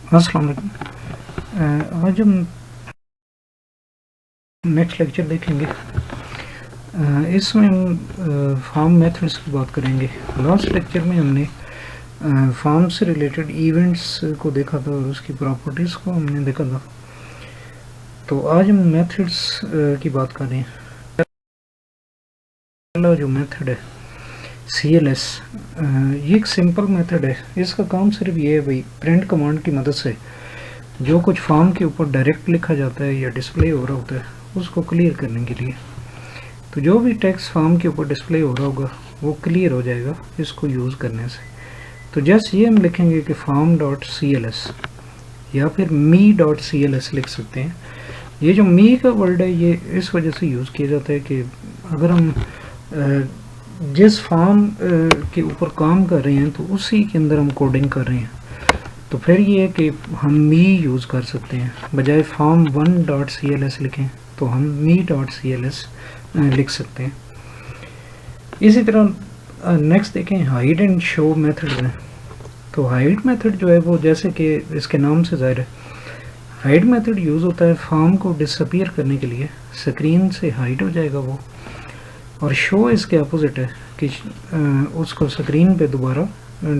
अस्सलाम वालेकुम। आज हम नेक्स्ट लेक्चर देखेंगे। इसमें हम फॉर्म मेथड्स की बात करेंगे। लास्ट लेक्चर में हमने फॉर्म से रिलेटेड इवेंट्स को देखा था और उसकी प्रॉपर्टीज़ को हमने देखा था। तो आज हम मेथड्स की बात कर रहे हैं। पहला जो मेथड है CLS, ये एक सिंपल मेथड है। इसका काम सिर्फ ये है भाई, प्रिंट कमांड की मदद से जो कुछ फॉर्म के ऊपर डायरेक्ट लिखा जाता है या डिस्प्ले हो रहा होता है उसको क्लियर करने के लिए। तो जो भी टेक्स्ट फॉर्म के ऊपर डिस्प्ले हो रहा होगा वो क्लियर हो जाएगा इसको यूज़ करने से। तो जैसे ये हम लिखेंगे कि form.cls या फिर me.cls लिख सकते हैं। ये जो me का वर्ड है ये इस वजह से यूज़ किया जाता है कि अगर हम जिस फॉर्म के ऊपर काम कर रहे हैं तो उसी के अंदर हम कोडिंग कर रहे हैं, तो फिर ये है कि हम मी यूज़ कर सकते हैं। बजाय form1.cls लिखें तो हम me.cls लिख सकते हैं। इसी तरह नेक्स्ट देखें, हाइड एंड शो मेथड है। तो हाइड मेथड जो है वो जैसे कि इसके नाम से ज़ाहिर है, हाइड मेथड यूज़ होता है फॉर्म को डिसअपीयर करने के लिए, स्क्रीन से हाइड हो जाएगा वो। और शो इसके अपोजिट है कि उसको स्क्रीन पे दोबारा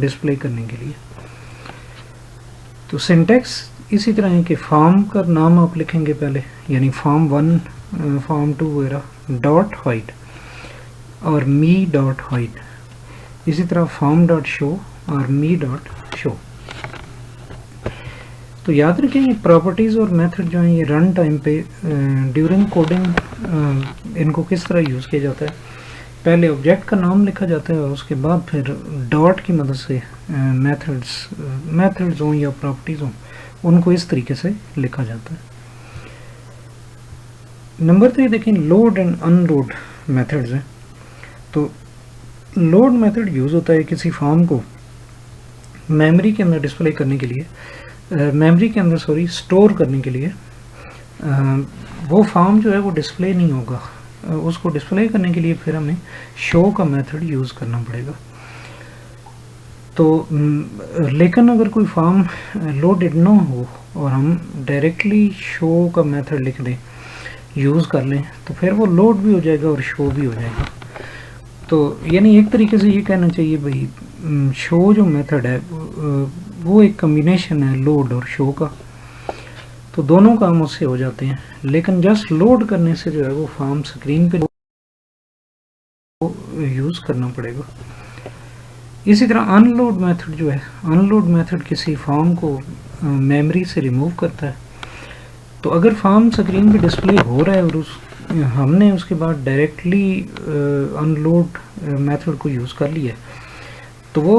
डिस्प्ले करने के लिए। तो सिंटेक्स इसी तरह है कि फॉर्म का नाम आप लिखेंगे पहले, यानी form1, form2 वगैरह डॉट हाइड और me डॉट हाइड। इसी तरह form.show और me डॉट शो। तो याद रखें ये प्रॉपर्टीज़ और मेथड जो हैं ये रन टाइम पे ड्यूरिंग कोडिंग इनको किस तरह यूज़ किया जाता है। पहले ऑब्जेक्ट का नाम लिखा जाता है और उसके बाद फिर डॉट की मदद से मेथड्स हों या प्रॉपर्टीज़ हों उनको इस तरीके से लिखा जाता है। नंबर 3 देखें, लोड एंड अनलोड मेथड्स हैं। तो लोड मेथड यूज़ होता है किसी फॉर्म को मेमोरी के अंदर डिस्प्ले करने के लिए, स्टोर करने के लिए। वो फॉर्म जो है वो डिस्प्ले नहीं होगा, उसको डिस्प्ले करने के लिए फिर हमें शो का मेथड यूज़ करना पड़ेगा। तो लेकिन अगर कोई फॉर्म लोडेड ना हो और हम डायरेक्टली शो का मेथड लिख दें, यूज़ कर लें, तो फिर वो लोड भी हो जाएगा और शो भी हो जाएगा। तो यानी एक तरीके से ये कहना चाहिए भाई, शो जो मेथड है वो एक कम्बिनेशन है लोड और शो का। तो दोनों काम उससे हो जाते हैं, लेकिन जस्ट लोड करने से जो है वो फॉर्म स्क्रीन पे यूज़ करना पड़ेगा। इसी तरह अनलोड मेथड जो है, अनलोड मेथड किसी फॉर्म को मेमोरी से रिमूव करता है। तो अगर फॉर्म स्क्रीन पे डिस्प्ले हो रहा है और हमने उसके बाद डायरेक्टली अनलोड मेथड को यूज़ कर लिया तो वो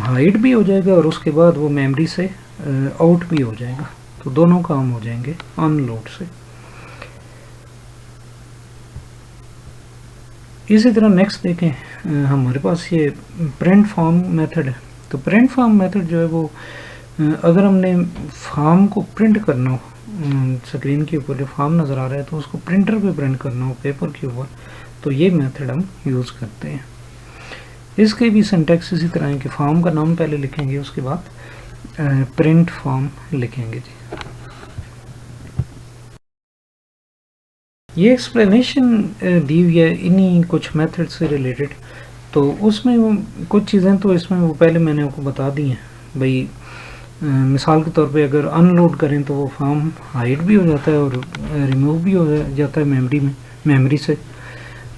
हाइड भी हो जाएगा और उसके बाद वो मेमोरी से आउट भी हो जाएगा। तो दोनों काम हो जाएंगे अनलोड से। इसी तरह नेक्स्ट देखें, हमारे पास ये प्रिंट फॉर्म मेथड है। तो प्रिंट फॉर्म मेथड जो है वो अगर हमने फॉर्म को प्रिंट करना हो, स्क्रीन के ऊपर जो फॉर्म नज़र आ रहा है तो उसको प्रिंटर पे प्रिंट करना हो पेपर के ऊपर, तो ये मेथड हम यूज़ करते हैं। इसके भी सिंटेक्स इसी तरह है कि फॉर्म का नाम पहले लिखेंगे, उसके बाद प्रिंट फॉर्म लिखेंगे जी। ये एक्सप्लेनेशन दी हुई है इन्हीं कुछ मेथड से रिलेटेड। तो उसमें वो कुछ चीज़ें तो इसमें वो पहले मैंने आपको बता दी हैं भाई। मिसाल के तौर पे अगर अनलोड करें तो वो फॉर्म हाइड भी हो जाता है और रिमूव भी हो जाता है मेमोरी से।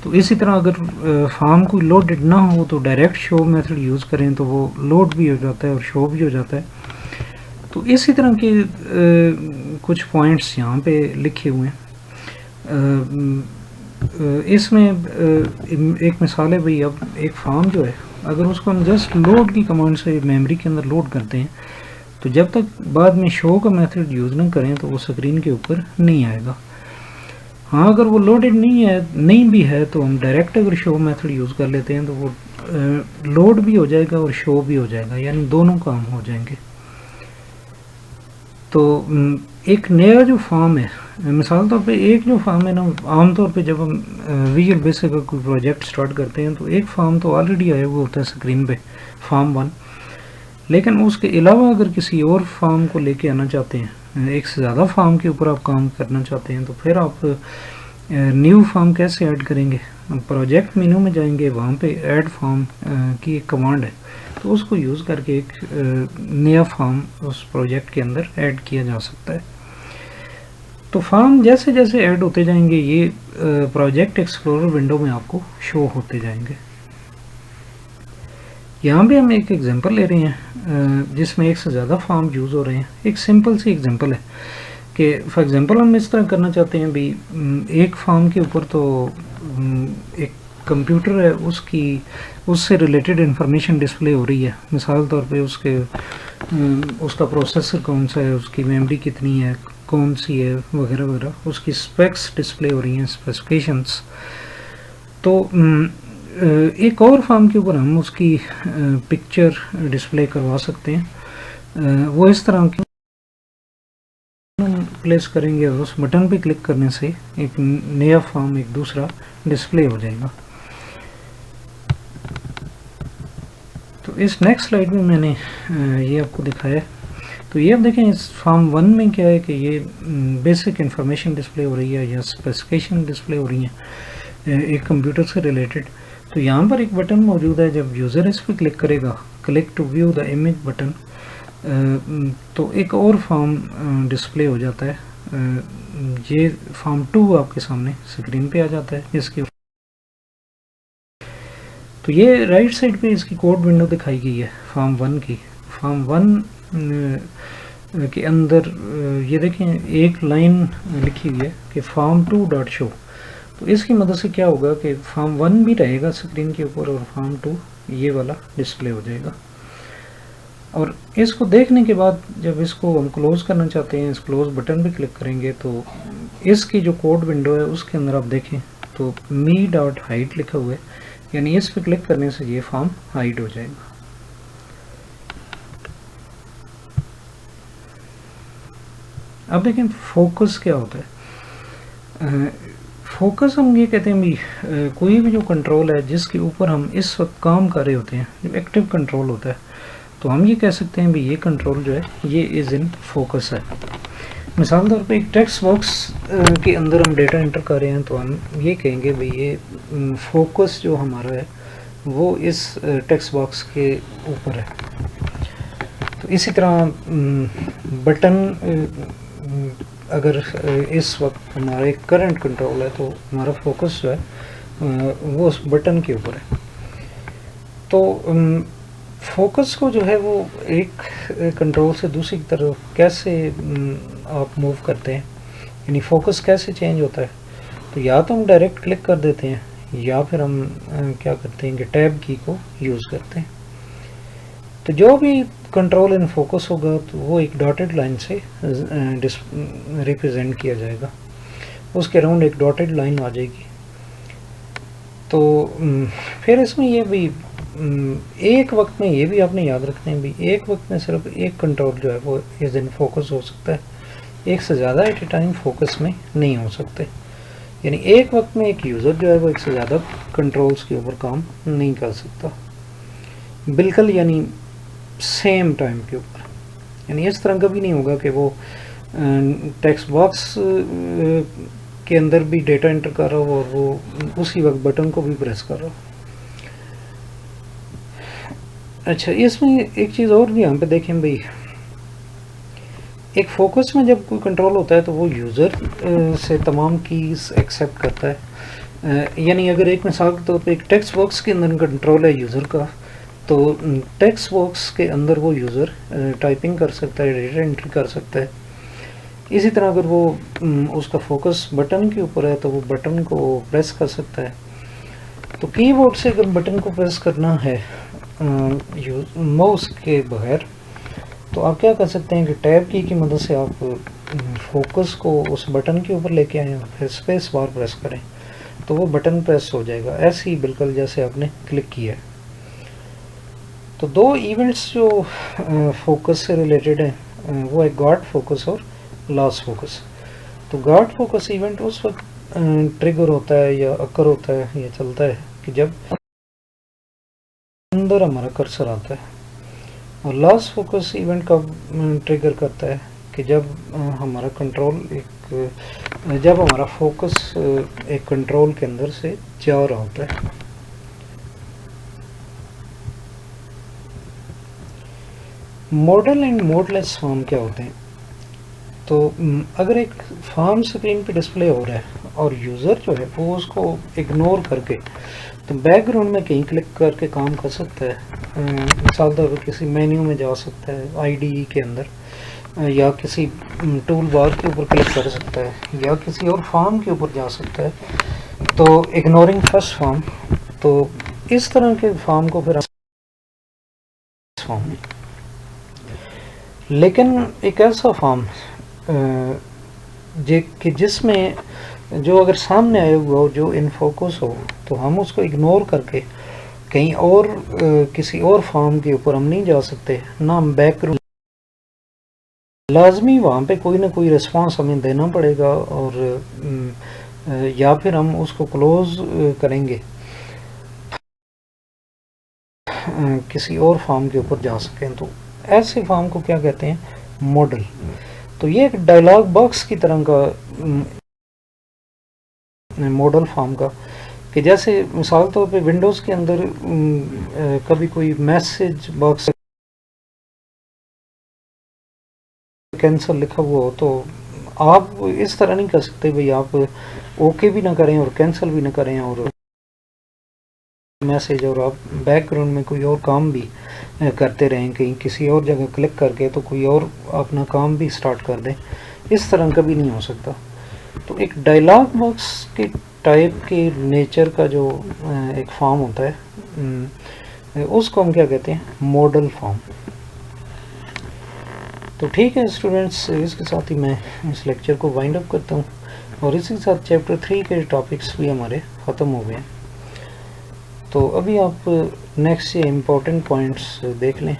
तो इसी तरह अगर फॉर्म कोई लोडेड ना हो तो डायरेक्ट शो मेथड यूज़ करें तो वो लोड भी हो जाता है और शो भी हो जाता है। तो इसी तरह के कुछ पॉइंट्स यहाँ पे लिखे हुए हैं। इसमें एक मिसाल है भाई, अब एक फॉर्म जो है अगर उसको हम जस्ट लोड की कमांड से मेमोरी के अंदर लोड करते हैं तो जब तक बाद में शो का मेथड यूज़ ना करें तो वो स्क्रीन के ऊपर नहीं आएगा। हाँ, अगर वो लोडेड नहीं भी है तो हम डायरेक्ट अगर शो मेथड यूज़ कर लेते हैं तो वो लोड भी हो जाएगा और शो भी हो जाएगा, यानी दोनों काम हो जाएंगे। तो एक नया जो फॉर्म है, मिसाल तौर पे एक जो फॉर्म है ना, आमतौर पे जब हम विजुअल बेसिक का कोई प्रोजेक्ट स्टार्ट करते हैं तो एक फॉर्म तो ऑलरेडी आया हुआ होता है स्क्रीन पे, form1। लेकिन उसके अलावा अगर किसी और फॉर्म को लेके आना चाहते हैं, एक से ज़्यादा फॉर्म के ऊपर आप काम करना चाहते हैं, तो फिर आप न्यू फॉर्म कैसे ऐड करेंगे? प्रोजेक्ट मेनू में जाएंगे, वहाँ पे ऐड फॉर्म की एक कमांड है, तो उसको यूज़ करके एक नया फॉर्म उस प्रोजेक्ट के अंदर ऐड किया जा सकता है। तो फॉर्म जैसे जैसे ऐड होते जाएंगे ये प्रोजेक्ट एक्सप्लोरर विंडो में आपको शो होते जाएंगे। यहाँ भी हम एक एग्जांपल ले रहे हैं जिसमें एक से ज़्यादा फॉर्म यूज़ हो रहे हैं। एक सिंपल सी एग्जांपल है कि फॉर एग्जांपल हम इस तरह करना चाहते हैं भी, एक फॉर्म के ऊपर तो एक कंप्यूटर है, उससे रिलेटेड इंफॉर्मेशन डिस्प्ले हो रही है। मिसाल तौर पे उसका प्रोसेसर कौन सा है, उसकी मेमोरी कितनी है, कौन सी है, वगैरह वगैरह, उसकी स्पेक्स डिस्प्ले हो रही हैं, स्पेसिफिकेशंस। तो एक और फॉर्म के ऊपर हम उसकी पिक्चर डिस्प्ले करवा सकते हैं। वो इस तरह की प्लेस करेंगे और उस बटन पे क्लिक करने से एक नया फॉर्म, एक दूसरा डिस्प्ले हो जाएगा। तो इस नेक्स्ट स्लाइड में मैंने ये आपको दिखाया है। तो ये आप देखें, इस फॉर्म 1 में क्या है कि ये बेसिक इंफॉर्मेशन डिस्प्ले हो रही है या स्पेसिफिकेशन डिस्प्ले हो रही है एक कंप्यूटर से रिलेटेड। तो यहाँ पर एक बटन मौजूद है, जब यूज़र इस पर क्लिक करेगा, click to view the image button, तो एक और फॉर्म डिस्प्ले हो जाता है। ये फॉर्म 2 आपके सामने स्क्रीन पे आ जाता है इसके। तो ये राइट साइड पे इसकी कोड विंडो दिखाई गई है फॉर्म 1 की। फॉर्म 1 के अंदर ये देखें एक लाइन लिखी हुई है कि फॉर्म 2 डॉट शो। तो इसकी मदद से क्या होगा कि फॉर्म 1 भी रहेगा स्क्रीन के ऊपर और फॉर्म 2 ये वाला डिस्प्ले हो जाएगा। और इसको देखने के बाद जब इसको हम क्लोज़ करना चाहते हैं, इस क्लोज़ बटन पे क्लिक करेंगे तो इसकी जो कोड विंडो है उसके अंदर आप देखें तो मी डॉट हाइड लिखा हुआ है, यानी इस पे क्लिक करने से ये फॉर्म हाइड हो जाएगा। अब देखें फोकस क्या होता है। फोकस हम ये कहते हैं भी कोई भी जो कंट्रोल है जिसके ऊपर हम इस वक्त काम कर रहे होते हैं, जब एक्टिव कंट्रोल होता है, तो हम ये कह सकते हैं भी ये कंट्रोल जो है ये इज़ इन फोकस है। मिसाल तौर पे एक टेक्स्ट बॉक्स के अंदर हम डेटा एंटर कर रहे हैं, तो हम ये कहेंगे भाई ये फोकस जो हमारा है वो इस टेक्स्ट बॉक्स के ऊपर है। तो इसी तरह बटन अगर इस वक्त हमारा एक करंट कंट्रोल है तो हमारा फोकस जो है वो उस बटन के ऊपर है। तो फोकस को जो है वो एक कंट्रोल से दूसरी तरफ कैसे आप मूव करते हैं, यानी फोकस कैसे चेंज होता है। तो या तो हम डायरेक्ट क्लिक कर देते हैं या फिर हम क्या करते हैं कि टैब की को यूज़ करते हैं। तो जो भी कंट्रोल इन फोकस होगा तो वो एक डॉटेड लाइन से रिप्रेजेंट किया जाएगा, उसके अराउंड एक डॉटेड लाइन आ जाएगी। तो फिर इसमें ये भी एक वक्त में ये भी आपने याद रखना है भी एक वक्त में सिर्फ एक कंट्रोल जो है वो इस दिन फोकस हो सकता है, एक से ज़्यादा एट ए टाइम फोकस में नहीं हो सकते। यानी एक वक्त में एक यूज़र जो है वो एक से ज़्यादा कंट्रोल्स के ऊपर काम नहीं कर सकता बिल्कुल, यानी सेम टाइम के ऊपर। यानी इस तरह का भी नहीं होगा कि वो टेक्स्ट बॉक्स के अंदर भी डेटा एंटर कर रहा हो और वो उसी वक्त बटन को भी प्रेस कर रहा हो। अच्छा, इसमें एक चीज़ और भी यहाँ पे देखें भाई, एक फोकस में जब कोई कंट्रोल होता है तो वो यूज़र से तमाम कीज़ एक्सेप्ट करता है। यानी अगर एक मिसाल के तौर पे एक टेक्स्ट बॉक्स के अंदर कंट्रोल है यूज़र का, तो टेक्स्ट बॉक्स के अंदर वो यूज़र टाइपिंग कर सकता है, डेटा एंट्री कर सकता है। इसी तरह अगर वो उसका फोकस बटन के ऊपर है तो वो बटन को प्रेस कर सकता है। तो कीबोर्ड से अगर बटन को प्रेस करना है माउस के बगैर, तो आप क्या कर सकते हैं कि टैब की मदद से आप फोकस को उस बटन के ऊपर लेके आएँ और फिर स्पेस बार प्रेस करें तो वो बटन प्रेस हो जाएगा, ऐसे ही बिल्कुल जैसे आपने क्लिक किया है। तो दो इवेंट्स जो फोकस से रिलेटेड हैं वो है गॉड फोकस और लॉस फोकस। तो गॉड फोकस इवेंट उस वक्त ट्रिगर होता है या अकर होता है या चलता है कि जब अंदर हमारा कर्सर आता है। और लास्ट फोकस इवेंट कब ट्रिगर करता है कि जब हमारा कंट्रोल जब हमारा फोकस एक कंट्रोल के अंदर से जा रहा होता है। मॉडल एंड मोडलेस फॉर्म क्या होते हैं? तो अगर एक फॉर्म स्क्रीन पे डिस्प्ले हो रहा है और यूज़र जो है वो उसको इग्नोर करके तो बैकग्राउंड में कहीं क्लिक करके काम कर सकता है। मिसाल तौर पर किसी मेन्यू में जा सकता है आईडीई के अंदर, या किसी टूल बार के ऊपर क्लिक कर सकता है, या किसी और फॉर्म के ऊपर जा सकता है, तो इग्नोरिंग फर्स्ट फॉर्म। तो इस तरह के फॉर्म को फिर फॉर्म, लेकिन एक ऐसा फॉर्म कि जिसमें जो अगर सामने आया हुआ हो, जो इन फोकस हो, तो हम उसको इग्नोर करके कहीं और किसी और फॉर्म के ऊपर हम नहीं जा सकते, ना हम बैकग्राउंड, लाजमी वहाँ पे कोई ना कोई रिस्पांस हमें देना पड़ेगा, और या फिर हम उसको क्लोज करेंगे किसी और फॉर्म के ऊपर जा सकें। तो ऐसे फॉर्म को क्या कहते हैं? मॉडल। तो ये एक डायलॉग बॉक्स की तरह का मॉडल फॉर्म का, कि जैसे मिसाल तौर पे विंडोज़ के अंदर कभी कोई मैसेज बॉक्स कैंसिल लिखा हुआ हो, तो आप इस तरह नहीं कर सकते भाई आप ओके भी ना करें और कैंसिल भी ना करें और मैसेज, और आप बैकग्राउंड में कोई और काम भी करते रहें, कहीं किसी और जगह क्लिक करके तो कोई और अपना काम भी स्टार्ट कर दें। इस तरह कभी नहीं हो सकता। तो एक डायलॉग बॉक्स के टाइप के नेचर का जो एक फॉर्म होता है, उसको हम क्या कहते हैं? Model form. तो ठीक है स्टूडेंट्स, इसके साथ ही मैं इस लेक्चर को वाइंड अप करता हूँ, और इसी के साथ चैप्टर 3 के टॉपिक्स भी हमारे ख़त्म हो गए। तो अभी आप नेक्स्ट से इम्पोर्टेंट पॉइंट्स देख लें।